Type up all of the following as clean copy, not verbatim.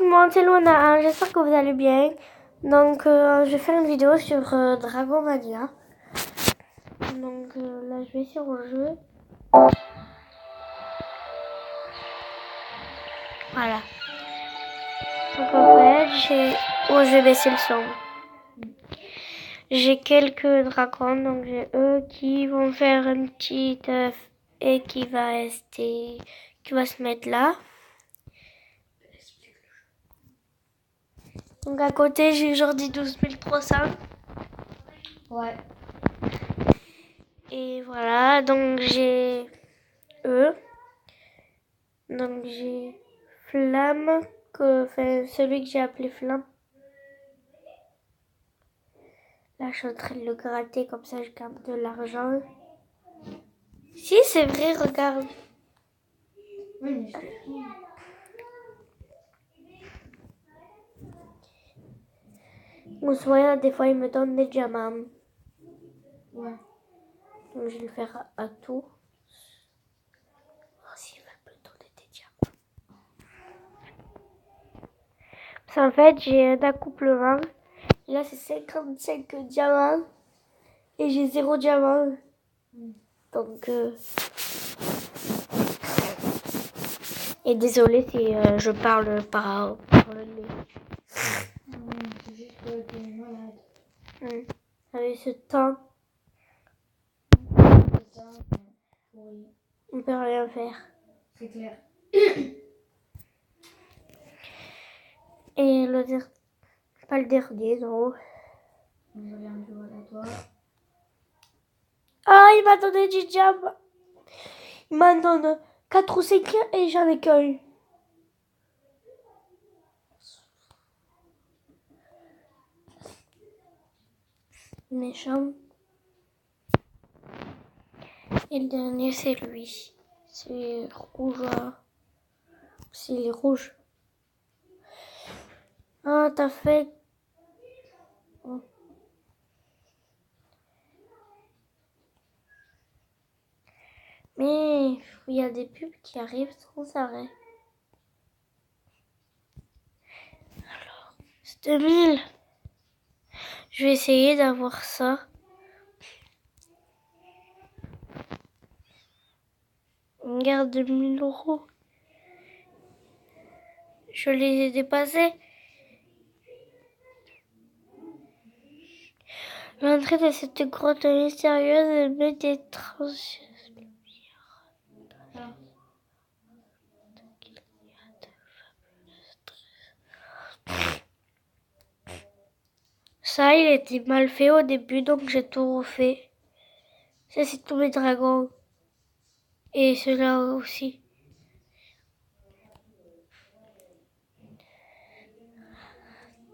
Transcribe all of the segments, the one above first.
monde, c'est Luana. J'espère que vous allez bien. Donc, je vais faire une vidéo sur Dragon Mania. Donc, là, je vais sur le jeu. Voilà. Donc, en fait, je vais baisser le son. J'ai quelques dragons. Donc, j'ai eux qui vont faire un petit œuf et qui va se mettre là. Donc, à côté, j'ai Jordi 12300. Ouais. Et voilà, donc j'ai eux. Donc j'ai Flamme, celui que j'ai appelé Flamme. Là, je suis en train de le gratter, comme ça je garde de l'argent. Si, c'est vrai, regarde. Oui, mais je... Ou soit, des fois, il me donne des diamants. Ouais. Donc je vais le faire à tout. Oh, s'il va me donner des diamants. Parce qu'en fait, j'ai un accouplement. Et là, c'est 55 diamants. Et j'ai 0 diamant. Donc, et désolé si je parle par le nez. C'est juste que t'es malade. Avec ce temps, C'est ça, oui. on peut rien faire. C'est clair. Et pas le dernier, non. On revient un jour à toi. Ah, il m'a donné du diamant. Il m'en donne 4 ou 5 et j'en ai qu'un. Méchant. Et le dernier, c'est lui. C'est rouge. C'est les rouges. Ah, t'as fait... Oh. Mais il y a des pubs qui arrivent sans arrêt. Alors, c'est 2000. Je vais essayer d'avoir ça. On garde 2000 euros. Je les ai dépassés. L'entrée de cette grotte mystérieuse met des traces. Ça, il était mal fait au début, donc j'ai tout refait. Ça, c'est tous mes dragons. Et ceux-là aussi.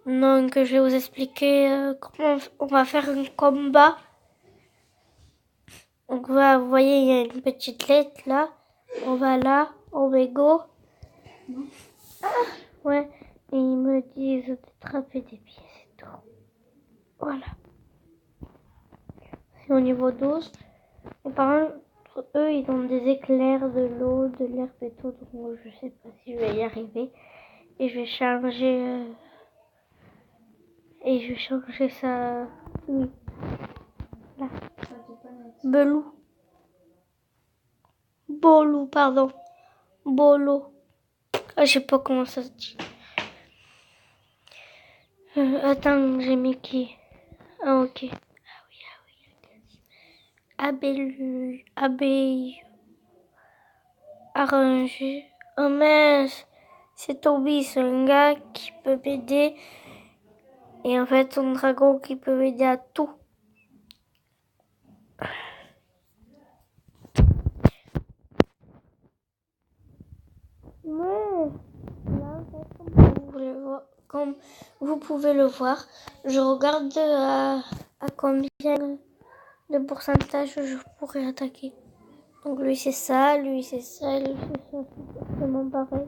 Donc, je vais vous expliquer comment on va faire un combat. Donc, vous voyez, il y a une petite lettre là. On va là, on met go. Ah, ouais. Et ils me disent d'attraper des pieds, c'est tout. Voilà. C'est au niveau 12. Et par contre, eux, ils ont des éclairs, de l'eau, de l'herbe et tout. Donc, moi, je sais pas si je vais y arriver. Et je vais changer... Et je vais changer ça... Oui. Là. Belou. Bolou, pardon. Bolo. Ah, je sais pas comment ça se dit. Attends, j'ai mis qui? Ah, ok. Ah oui. Abeille. Arrangé. Oh mince. C'est Toby, c'est un gars qui peut m'aider. Et en fait, son dragon qui peut m'aider à tout. Ouais. Là, en fait, comme vous pouvez le voir, je regarde à combien de pourcentage je pourrais attaquer. Donc lui c'est ça, lui c'est ça, lui c'est ça, c'est exactement pareil.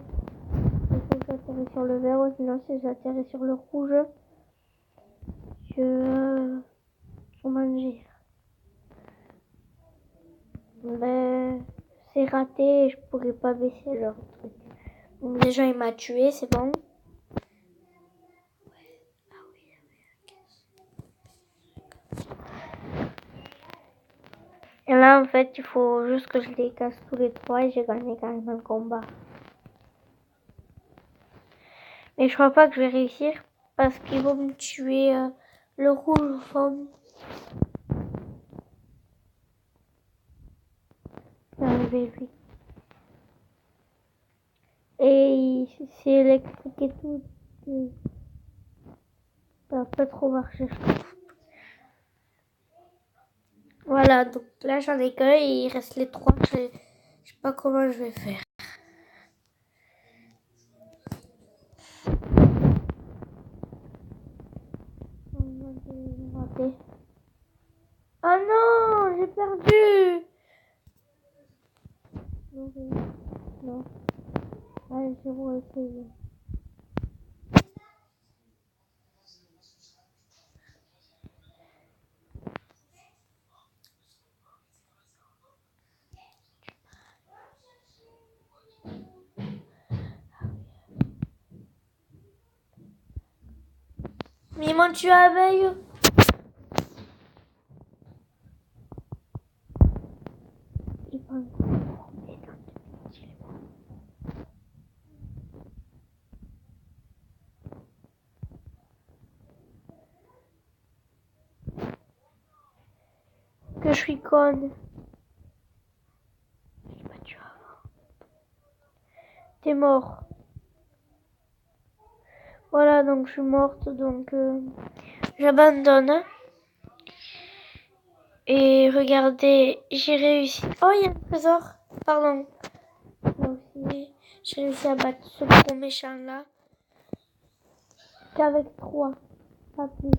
Il faut que j'atterris sur le vert, ou sinon si j'atterris sur le rouge, comment dire, ben, c'est raté et je pourrais pas baisser leur truc. Donc déjà il m'a tué, c'est bon. Et là, en fait, il faut juste que je les casse tous les trois et j'ai gagné carrément le combat. Mais je crois pas que je vais réussir parce qu'ils vont me tuer le rouge au fond. Je vais enlever lui. Et c'est électrique et tout. Ça va pas trop marcher, je trouve. Voilà, donc là j'en ai qu'un et il reste les trois. Je sais pas comment je vais faire. Oh non, j'ai perdu. Non. Allez, je vais essayer. Mais ils m'ont tué à veille. Que je suis conne. Je l'ai pas tué avant. T'es mort. Voilà, donc je suis morte, donc j'abandonne. Et regardez, j'ai réussi. Oh, il y a un trésor. Pardon. Là aussi, j'ai réussi à battre ce gros méchant là. Qu'avec 3. Pas plus.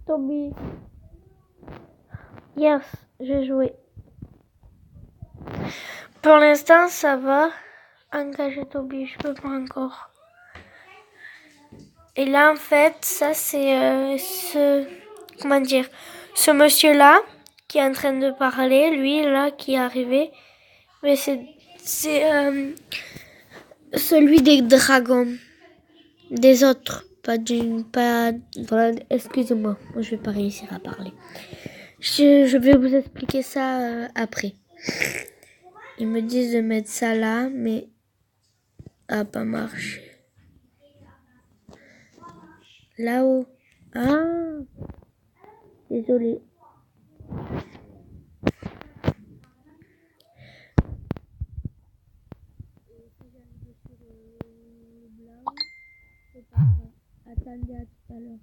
Toby. Yes, j'ai joué. Pour l'instant, ça va. Engager Toby, je peux pas encore. Et là, en fait, ça c'est ce monsieur-là qui est en train de parler, lui là qui est arrivé. Mais c'est celui des dragons, des autres, voilà, excusez-moi, moi je vais pas réussir à parler. Je vais vous expliquer ça après. Ils me disent de mettre ça là, mais ça n'a pas marché. Là-haut. Ah, désolé. Attendez à tout à l'heure.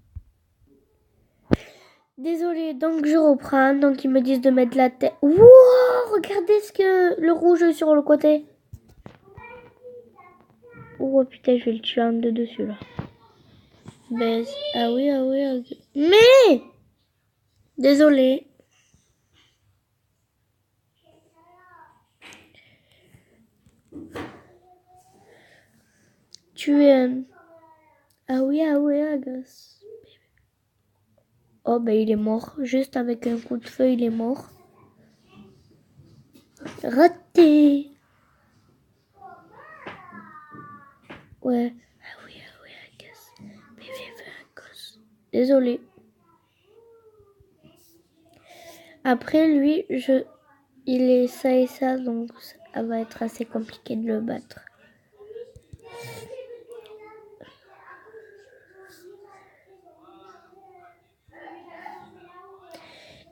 Désolé, donc je reprends. Donc ils me disent de mettre la tête. Wow, regardez le rouge sur le côté. Oh putain, je vais le tuer en deux dessus là. Baisse. Ah oui, ok. Mais désolé. Tu es un... Ah oui, agace. Oh ben il est mort. Juste avec un coup de feu, il est mort. Raté. Ouais. Ah oui, agace. Bébé veut un gosse. Désolé. Après lui, il est ça et ça, donc ça va être assez compliqué de le battre.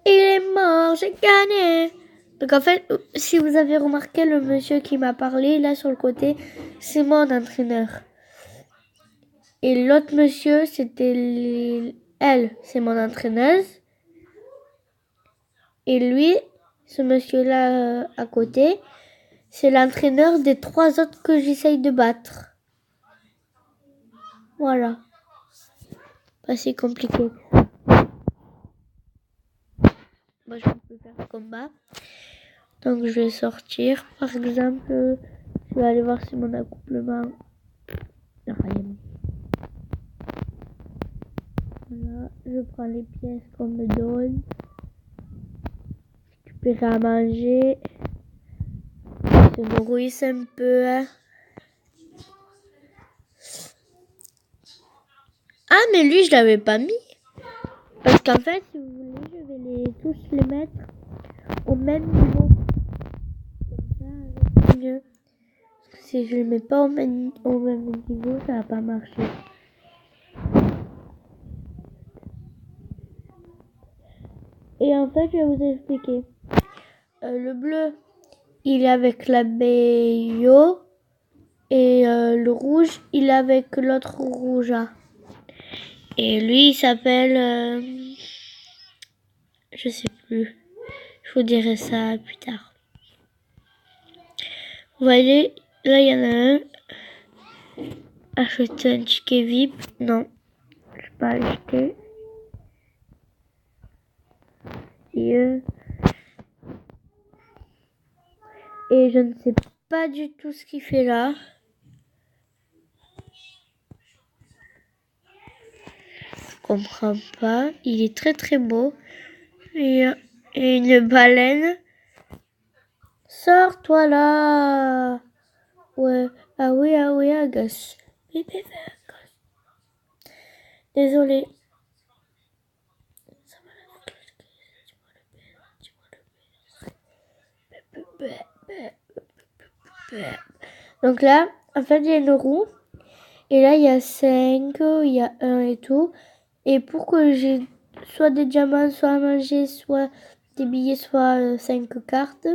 Il est mort, j'ai gagné. Donc en fait, si vous avez remarqué, le monsieur qui m'a parlé, là sur le côté, c'est mon entraîneur. Et l'autre monsieur, c'est mon entraîneuse. Et lui, ce monsieur-là à côté, c'est l'entraîneur des 3 autres que j'essaye de battre. Voilà. Pas si compliqué. Moi, je peux faire le combat. Donc, je vais sortir. Par exemple, je vais aller voir si mon accouplement... Rien. Voilà, je prends les pièces qu'on me donne. Récupérer à manger. Je me rouisse un peu. Ah, mais lui, je l'avais pas mis. Parce qu'en fait, si vous voulez, je vais vais tous les mettre au même niveau. Comme ça, c'est mieux. Parce que si je les mets pas au même niveau, ça va pas marcher. Et en fait, je vais vous expliquer. Le bleu, il est avec la BIO. Et le rouge, il est avec l'autre rouge. Et lui, il s'appelle... je sais plus. Je vous dirai ça plus tard. Vous voyez, là, il y en a un. Acheter un ticket VIP. Non, je vais pas acheter. Et je ne sais pas du tout ce qu'il fait là. Je comprends pas. Il est très très beau. Et une baleine. Sors-toi là. Ouais. Ah oui, agace. Désolée. Donc là, en fait, il y a une roue. Et là, il y a 5, il y a 1 et tout. Et pour que j'ai soit des diamants, soit à manger, soit des billets, soit 5 cartes,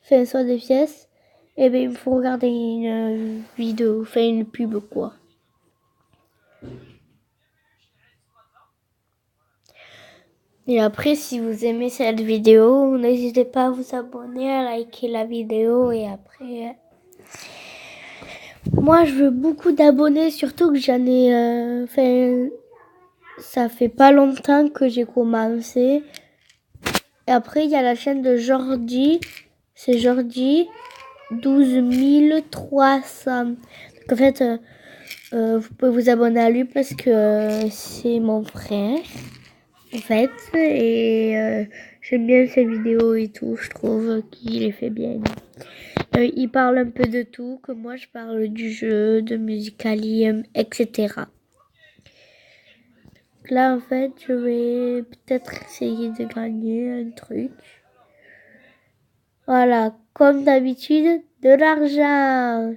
enfin, soit des pièces, et bien, il me faut regarder une vidéo, enfin, une pub, quoi. Et après, si vous aimez cette vidéo, n'hésitez pas à vous abonner, à liker la vidéo et après... Moi, je veux beaucoup d'abonnés, surtout que j'en ai... ça fait pas longtemps que j'ai commencé. Et après, il y a la chaîne de Jordi. C'est Jordi 12 300. Donc, en fait, vous pouvez vous abonner à lui parce que c'est mon frère. En fait, et j'aime bien ses vidéos et tout, je trouve qu'il les fait bien. Il parle un peu de tout, comme moi je parle du jeu, de Musical.ly, etc. Là, en fait, je vais peut-être essayer de gagner un truc. Voilà, comme d'habitude, de l'argent.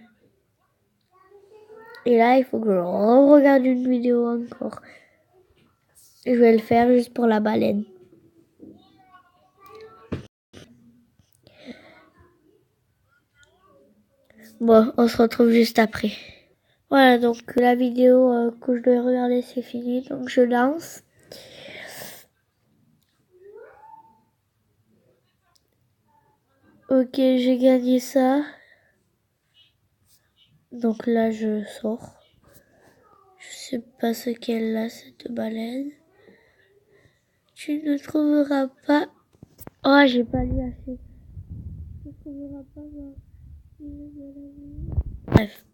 Et là, il faut que je regarde une vidéo encore. Je vais le faire juste pour la baleine. Bon, on se retrouve juste après. Voilà, donc la vidéo que je dois regarder, c'est fini. Donc je lance. Ok, j'ai gagné ça. Donc là, je sors. Je sais pas ce qu'elle a, cette baleine. Tu ne trouveras pas... Oh, j'ai pas lu assez. Tu ne trouveras pas... Bref.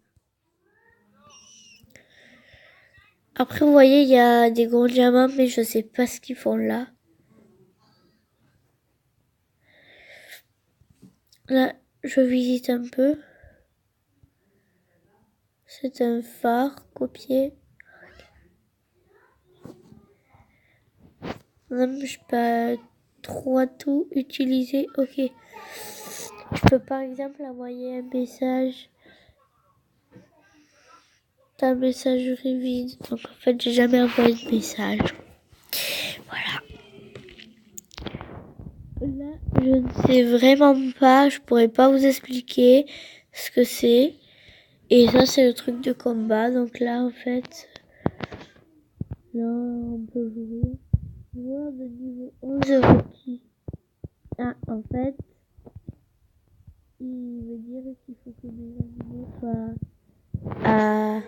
Après, vous voyez, il y a des gros diamants, mais je sais pas ce qu'ils font là. Là, je visite un peu. C'est un phare copié. Non, je peux pas trop tout utiliser. Ok. Je peux par exemple envoyer un message. Ta messagerie vide. Donc en fait, j'ai jamais envoyé de message. Voilà. Là, je ne sais vraiment pas. Je pourrais pas vous expliquer ce que c'est. Et ça, c'est le truc de combat. Donc là, en fait, là, on peut jouer. Joueur de niveau 11 requis. Ah, en fait, il veut dire qu'il faut que les animaux soient à...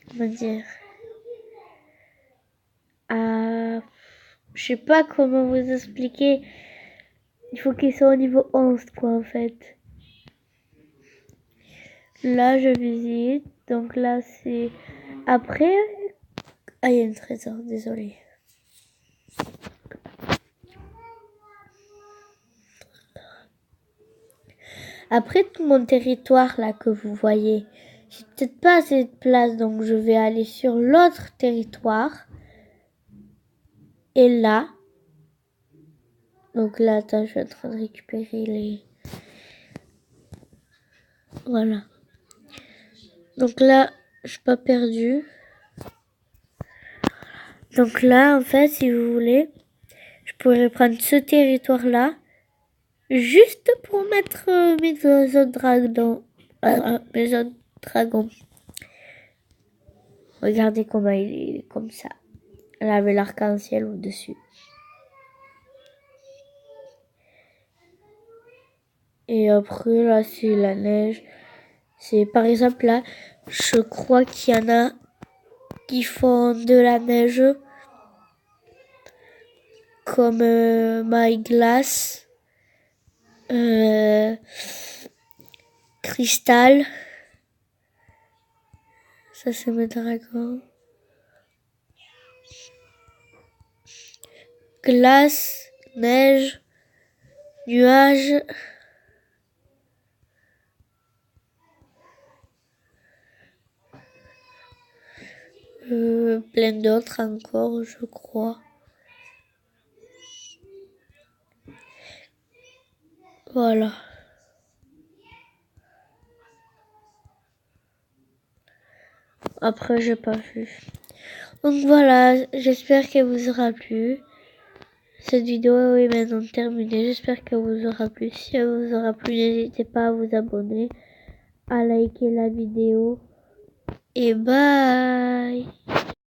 Comment dire, je sais pas comment vous expliquer. Il faut qu'ils soient au niveau 11, quoi, en fait. Là, je visite. Donc là, c'est... Après... Ah, il y a un trésor, désolé. Après tout mon territoire, là, que vous voyez, j'ai peut-être pas assez de place, donc je vais aller sur l'autre territoire. Et là, Donc là, attends, je suis en train de récupérer les... Voilà. Donc là, je suis pas perdue. Donc là, en fait, si vous voulez, je pourrais prendre ce territoire-là juste pour mettre mes autres dragons. Mes autres dragons. Regardez comment il est comme ça. Elle avait l'arc-en-ciel au-dessus. Et après, là, c'est la neige. C'est, par exemple, là, je crois qu'il y en a qui font de la neige comme My Glace, Cristal. Ça, c'est mes dragons. Glace, neige, nuages. Plein d'autres encore, je crois. Voilà. Après, j'ai pas vu. Donc voilà, j'espère qu'elle vous aura plu. Cette vidéo est maintenant terminée. J'espère qu'elle vous aura plu. Si elle vous aura plu, n'hésitez pas à vous abonner, à liker la vidéo. Et bye!